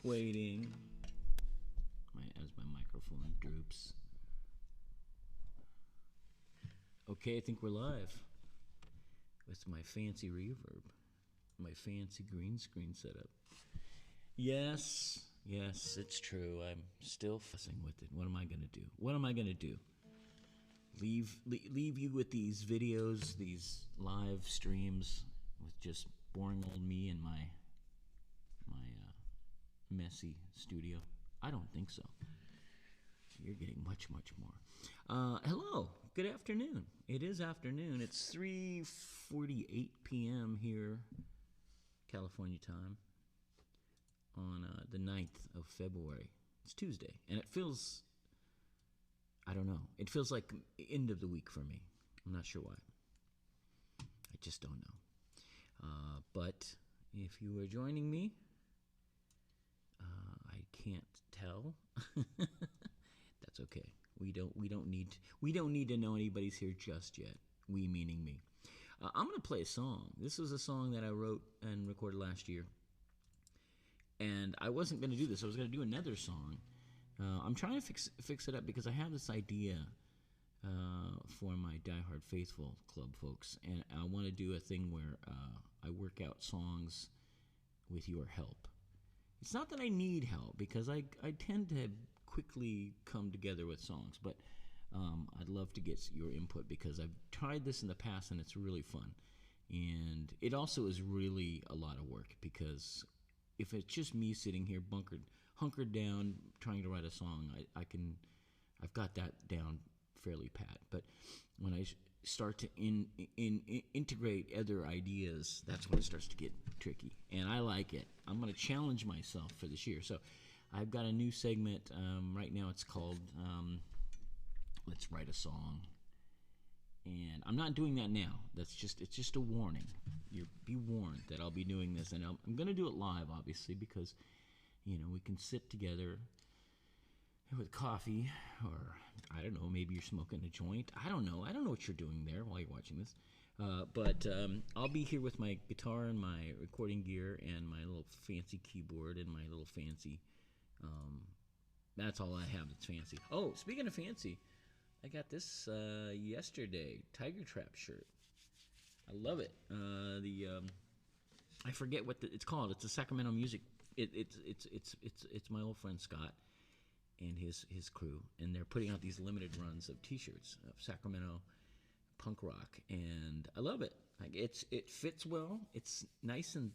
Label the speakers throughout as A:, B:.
A: waiting. As my microphone droops. Okay, I think we're live. With my fancy reverb, my fancy green screen setup. Yes, it's true. I'm still fussing with it. What am I gonna do? Leave you with these videos, these live streams with just boring old me and my messy studio? I don't think so. You're getting much more. Hello, good afternoon. It is afternoon. It's 3:48 p.m. here, California time, on the 9th of February. It's Tuesday, and it feels, I don't know, it feels like end of the week for me. I'm not sure why. I just don't know. But if you are joining me, I can't tell. That's okay. We don't need to know anybody's here just yet. We meaning me. I'm gonna play a song. This was a song that I wrote and recorded last year, and I wasn't gonna do this. I was gonna do another song. I'm trying to fix it up because I have this idea for my Die Hard Faithful Club folks, and I want to do a thing where I work out songs with your help. It's not that I need help, because I tend to quickly come together with songs, but I'd love to get your input, because I've tried this in the past and it's really fun. And it also is really a lot of work, because if it's just me sitting here hunkered down trying to write a song, I've got that down fairly pat. But when I start to integrate other ideas, that's when it starts to get tricky, and I like it. I'm going to challenge myself for this year. So I've got a new segment right now. It's called Let's Write a Song, and I'm not doing that now. It's just a warning. Be warned that I'll be doing this, and I'm going to do it live, obviously, because we can sit together with coffee, or I don't know, maybe you're smoking a joint. I don't know what you're doing there while you're watching this. But I'll be here with my guitar and my recording gear and my little fancy keyboard and my little fancy, that's all I have that's fancy. Oh, speaking of fancy, I got this yesterday, Tiger Trap shirt. I love it. I forget what it's called. It's a Sacramento music. It's my old friend Scott and his crew, and they're putting out these limited runs of T-shirts of Sacramento punk rock, and I love it. Like it fits well. It's nice and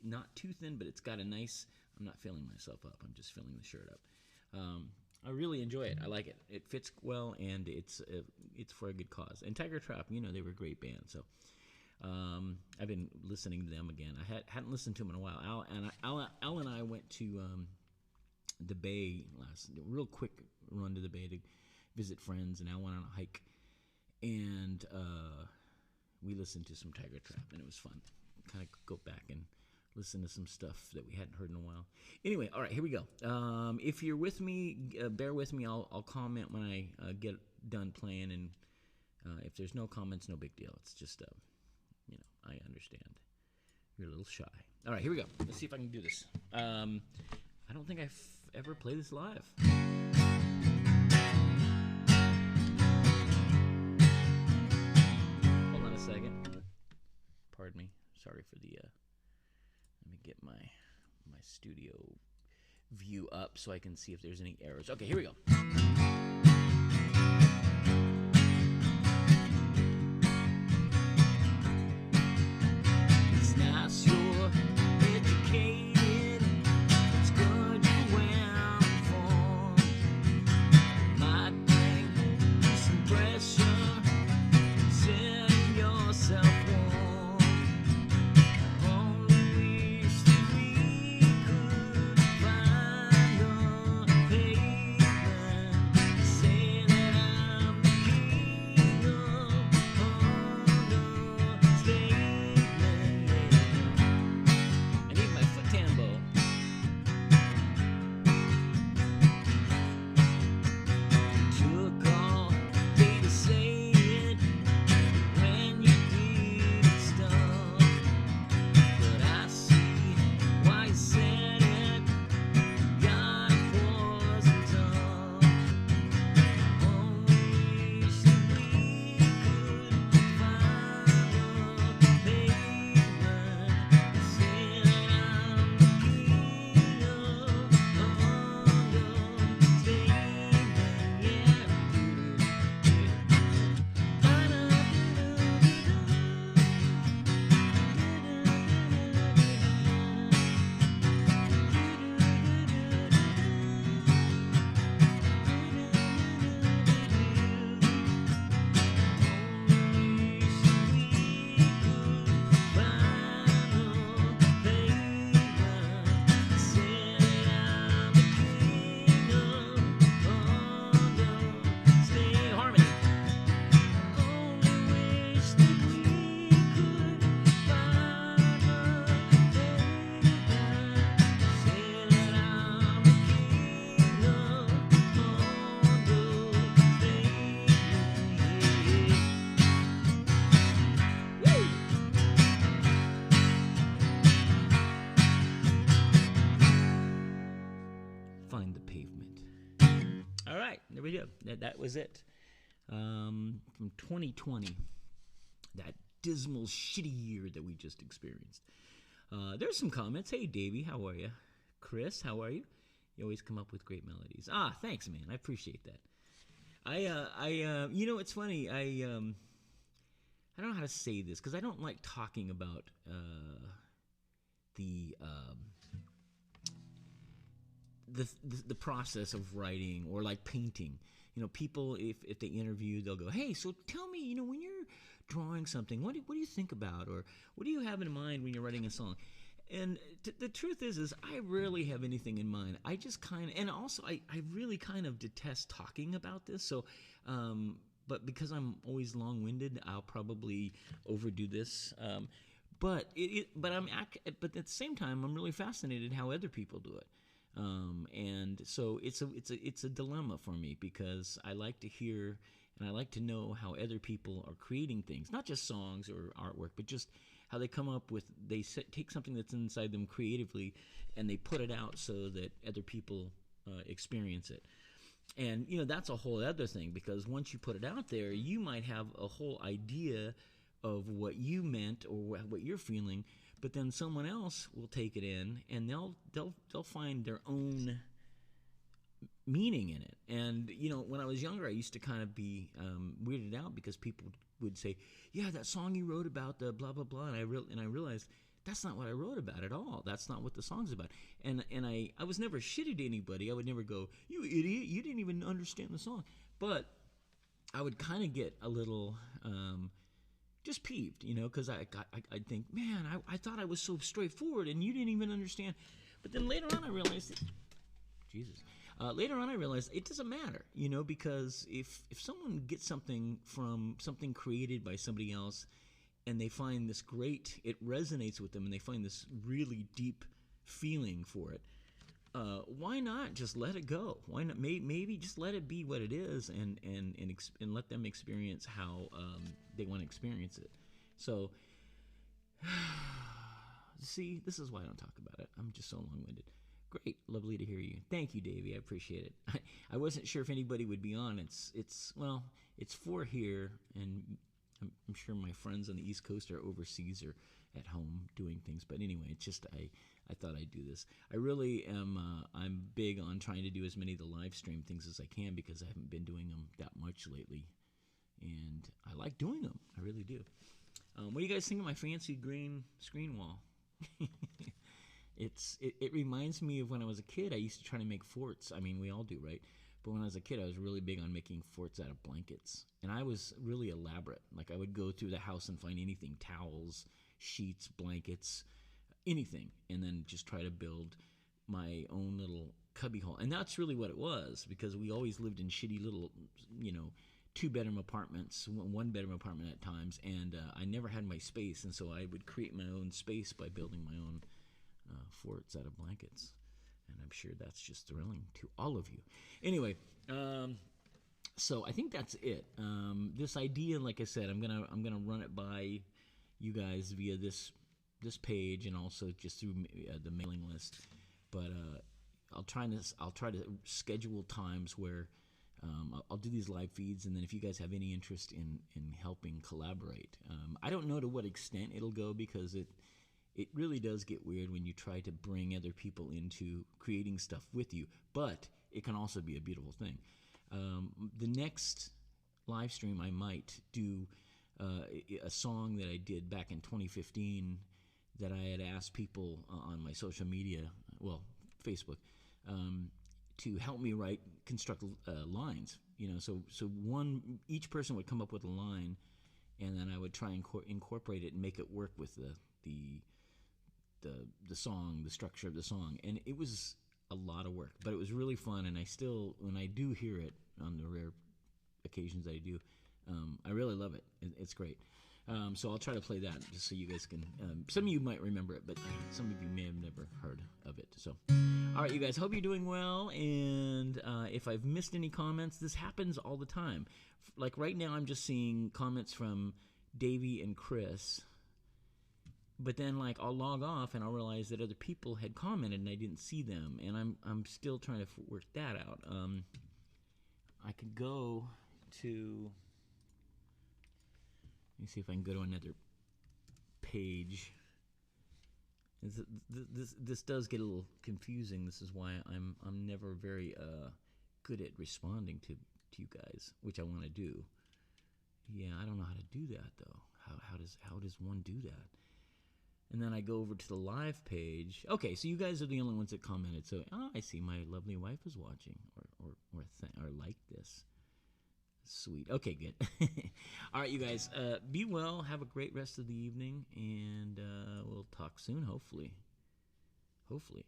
A: not too thin, but it's got a nice. I'm not filling myself up. I'm just filling the shirt up. I really enjoy it. I like it. It fits well, and it's for a good cause. And Tiger Trap, they were a great band. So I've been listening to them again. I hadn't listened to them in a while. Al and I went to the Bay real quick run to the Bay to visit friends, and I went on a hike, and we listened to some Tiger Trap, and it was fun. Kind of go back and listen to some stuff that we hadn't heard in a while. Anyway, all right, here we go. If you're with me, bear with me. I'll comment when I get done playing, and if there's no comments, no big deal. It's just, I understand. You're a little shy. All right, here we go. Let's see if I can do this. I don't think I've ever played this live. Hold on a second. Pardon me. Sorry for the, let me get my studio view up so I can see if there's any errors. Okay, here we go. It's nice you're educated. It's good you're well informed. Might bring some pressure, setting yourself warm. I only wish that we could find a pavement Find the Pavement. All right, there we go. That was it. From 2020, that dismal, shitty year that we just experienced. There's some comments. Hey, Davey, how are you? Chris, how are you? You always come up with great melodies. Thanks, man. I appreciate that. You know, it's funny. I don't know how to say this because I don't like talking about the process of writing or like painting. You know, people, if they interview, they'll go, hey, so tell me, you know, when you're drawing something, what do you think about, or what do you have in mind when you're writing a song? And the truth is I rarely have anything in mind. I just kind of, and also I really kind of detest talking about this. So, but because I'm always long-winded, I'll probably overdo this. But at the same time, I'm really fascinated how other people do it. And so it's a dilemma for me because I like to hear and I like to know how other people are creating things, not just songs or artwork, but just how they come up with, take something that's inside them creatively and they put it out so that other people experience it. And, you know, that's a whole other thing because once you put it out there, you might have a whole idea of what you meant or what you're feeling, but then someone else will take it in and they'll find their own meaning in it. And, you know, when I was younger, I used to kind of be weirded out because people would say, yeah, that song you wrote about the blah, blah, blah. And I realized that's not what I wrote about at all. That's not what the song's about. And I was never shitty to anybody. I would never go, you idiot, you didn't even understand the song. But I would kind of get a little just peeved, you know, because I'd think, man, I thought I was so straightforward and you didn't even understand. But then later on I realized, later on I realized it doesn't matter, you know, because if someone gets something from something created by somebody else and they find this great, it resonates with them and they find this really deep feeling for it, why not just let it go? Why not? Maybe just let it be what it is and let them experience how they want to experience it. So, see, this is why I don't talk about it. I'm just so long-winded. Great, lovely to hear you. Thank you, Davey. I appreciate it. I wasn't sure if anybody would be on. It's 4 here, and I'm sure my friends on the East Coast are overseas or at home doing things. But anyway, it's just I thought I'd do this. I really am. I'm big on trying to do as many of the live stream things as I can because I haven't been doing them that much lately, and I like doing them. I really do. What do you guys think of my fancy green screen wall? It reminds me of when I was a kid. I used to try to make forts. I mean, we all do, right? But when I was a kid, I was really big on making forts out of blankets. And I was really elaborate. Like, I would go through the house and find anything, towels, sheets, blankets, anything, and then just try to build my own little cubbyhole. And that's really what it was, because we always lived in shitty little, you know, 2-bedroom apartments, 1-bedroom apartment at times, and I never had my space. And so I would create my own space by building my own forts out of blankets, and I'm sure that's just thrilling to all of you. Anyway, so I think that's it. This idea, like I said, I'm gonna run it by you guys via this page and also just through the mailing list. But I'll try to schedule times where I'll do these live feeds, and then if you guys have any interest in helping collaborate, I don't know to what extent it'll go because it really does get weird when you try to bring other people into creating stuff with you, but it can also be a beautiful thing. The next live stream I might do a song that I did back in 2015 that I had asked people on my social media, well, Facebook, to help me construct lines. You know, so each person would come up with a line, and then I would try and incorporate it and make it work with the song, the structure of the song. And it was a lot of work, but it was really fun. And I still, when I do hear it on the rare occasions I do, I really love it. It's great. So I'll try to play that just so you guys can, some of you might remember it, but some of you may have never heard of it. So, all right, you guys, hope you're doing well. And if I've missed any comments, this happens all the time. Like right now, I'm just seeing comments from Davey and Chris. but then like I'll log off and I'll realize that other people had commented and I didn't see them, and I'm still trying to work that out. I could go to, let me see if I can go to another page. This does get a little confusing. This is why I'm never very good at responding to you guys, which I want to do. Yeah, I don't know how to do that though. How does one do that? And then I go over to the live page. Okay, so you guys are the only ones that commented. So I see my lovely wife is watching or like this. Sweet. Okay, good. All right, you guys. Be well. Have a great rest of the evening, and we'll talk soon. Hopefully. Hopefully.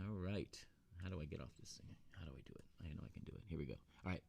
A: All right. How do I get off this thing? How do I do it? I know I can do it. Here we go. All right.